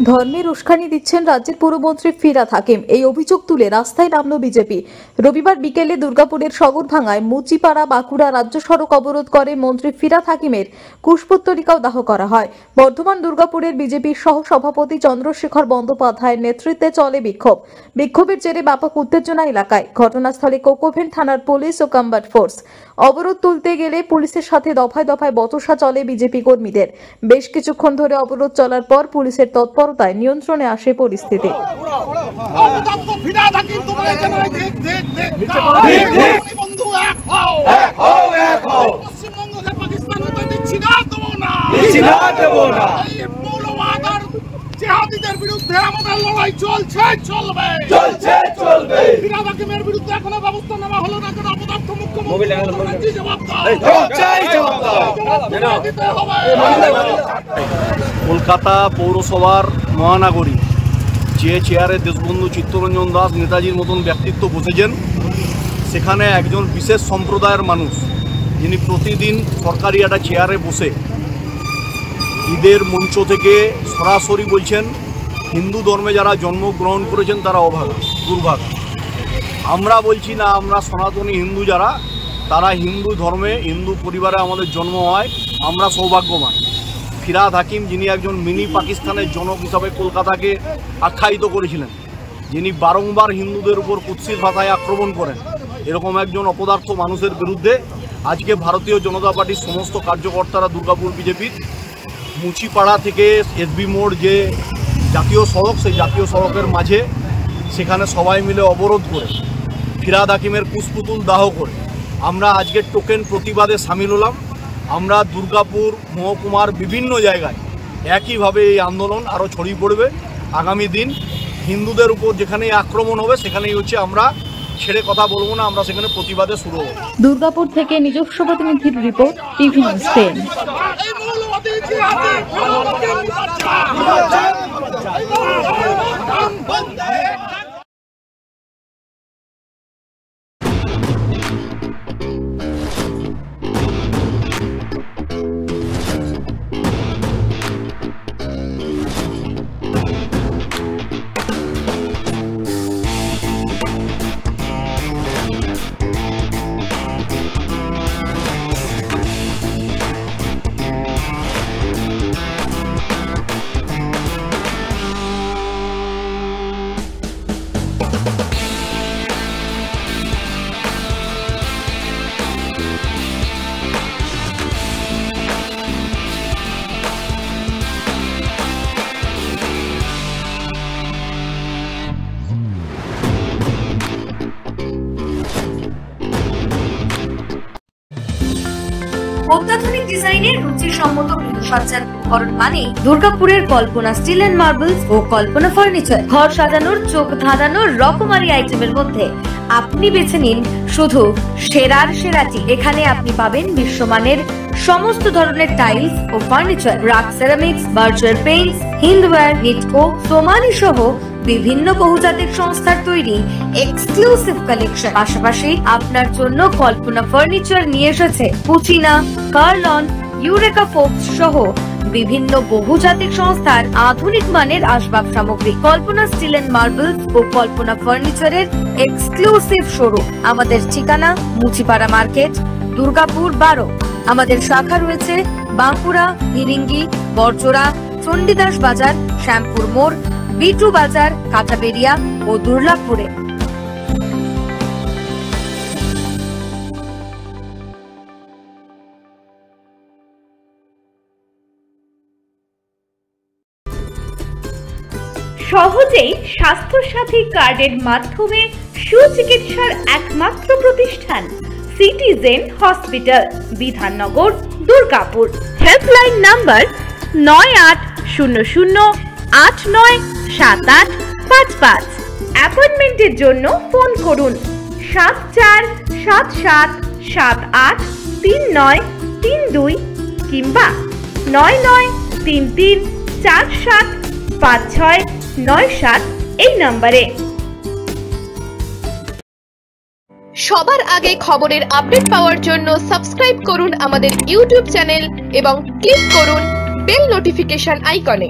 ধর্মের উস্কানি দিচ্ছেন রাজ্যের পুরমন্ত্রী ফিরহাদ হাকিম। এই অভিযোগ তুলে রাস্তায় নামল বিজেপি। রবিবার বিকেলে দুর্গাপুরের সগরভাঙ্গায় মুচিপাড়া বাঁকুড়া রাজ্য সড়ক অবরোধ করে মন্ত্রী ফিরহাদ হাকিমের কুশপুত্তলিকাও দাহ করা হয়। বর্ধমান দুর্গাপুরের বিজেপির সহ সভাপতি চন্দ্রশেখর বন্দ্যোপাধ্যায়ের নেতৃত্বে চলে বিক্ষোভ। বিক্ষোভের জেরে ব্যাপক উত্তেজনা এলাকায়। ঘটনাস্থলে কোকোভেন থানার পুলিশ ও কম্বাট ফোর্স। অবরোধ তুলতে গেলে পুলিশের সাথে দফায় দফায় বচসা চলে বিজেপি কর্মীদের। বেশ কিছুক্ষণ ধরে অবরোধ চলার পর পুলিশের তৎপরতায় নিয়ন্ত্রণে আসে পরিস্থিতি। জিহাদিদের বিরুদ্ধে আমাদের লড়াই চলছে, চলবে। ফিরহাদ হাকিমের বিরুদ্ধে এখনো ব্যবস্থা নেওয়া হলো না কেন? অপদার্থ মুখ্যমন্ত্রী কলকাতা পৌরসভার মহানগরী যে চেয়ারে দেশবন্ধু চিত্তরঞ্জন দাস নেতাজির মতন ব্যক্তিত্ব বসেছেন, সেখানে একজন বিশেষ সম্প্রদায়ের মানুষ যিনি প্রতিদিন সরকারি একটা চেয়ারে বসে ঈদের মঞ্চ থেকে সরাসরি বলছেন হিন্দু ধর্মে যারা জন্মগ্রহণ করেছেন তারা অভাগা, দুর্ভাগা। আমরা বলছি না, আমরা সনাতনী হিন্দু যারা, তারা হিন্দু ধর্মে হিন্দু পরিবারে আমাদের জন্ম হয়, আমরা সৌভাগ্যবান। ফিরহাদ হাকিম, যিনি একজন মিনি পাকিস্তানের জনক হিসাবে কলকাতাকে আখ্যায়িত করেছিলেন, যিনি বারংবার হিন্দুদের উপর কুৎসিত ভাষায় আক্রমণ করেন, এরকম একজন অপদার্থ মানুষের বিরুদ্ধে আজকে ভারতীয় জনতা পার্টির সমস্ত কার্যকর্তারা দুর্গাপুর বিজেপির মুচিপাড়া থেকে এসবি মোড় যে জাতীয় সড়ক, সেই জাতীয় সড়কের মাঝে সেখানে সবাই মিলে অবরোধ করে ফিরহাদ হাকিমের কুশপুতুল দাহ করে আমরা আজকের টোকেন প্রতিবাদে সামিল হলাম। আমরা দুর্গাপুর মহকুমার বিভিন্ন জায়গায় একইভাবে এই আন্দোলন আরও ছড়িয়ে পড়বে। আগামী দিন হিন্দুদের উপর যেখানেই আক্রমণ হবে সেখানেই হচ্ছে আমরা ছেড়ে কথা বলবো না, আমরা সেখানে প্রতিবাদে শুরু হবো। দুর্গাপুর থেকে নিজস্ব প্রতিনিধির রিপোর্ট, টিভি নিউজ 10। অত্যাধুনিক ডিজাইনের রুচিসম্মত গৃহসজ্জার উপকরণ মানে দুর্গাপুরের কল্পনা স্টিল এন্ড মার্বেলস ও কল্পনা ফার্নিচার। ঘর সাজানোর, চোখ ধাঁধানোর রকমারি আইটেমের মধ্যে আপনি বেছে নিন শুধু সেরার সেরাটি। এখানে আপনি পাবেন বিশ্বমানের সমস্ত ধরনের টাইলস ও furniture, RAK ceramics, Berger paints, Hindware, Nitco, Somany সহ বিভিন্ন বহুজাতিক সংস্থার তৈরি এক্সক্লুসিভ কালেকশন। পাশাপাশি আপনার জন্য কল্পনা ফার্নিচার নিয়ে এসেছে পুচিনা, কার্লন, ইউরেকা ফোকস সহ বিভিন্ন বহুজাতিক সংস্থার আধুনিক মানের আসবাব সামগ্রী। কল্পনা স্টিল এন্ড মার্বেলস ও কল্পনা ফার্নিচারের এক্সক্লুসিভ শোরুম। আমাদের ঠিকানা মুচিপাড়া মার্কেট, দুর্গাপুর 12। আমাদের শাখা রয়েছে বাঁকুড়া, ভিরিঙ্গি, বরজোড়া, চণ্ডীদাস বাজার, শ্যামপুর মোড়, বিটু বাজার, কাঁটাবেড়িয়া ও দুর্গাপুরে। সহজেই স্বাস্থ্যসাথী কার্ডের মাধ্যমে সুচিকিৎসার একমাত্র প্রতিষ্ঠান citizen hospital, Bidhannagar, Durgapur. Helpline number 9800897855। অ্যাপয়েন্টমেন্টের জন্য ফোন করুন 7477783932 কিংবা 9933475697 এই নম্বরে। সবার আগে খবরের আপডেট পাওয়ার জন্য সাবস্ক্রাইব করুন আমাদের ইউটিউব চ্যানেল এবং ক্লিক করুন বেল নোটিফিকেশন আইকনে।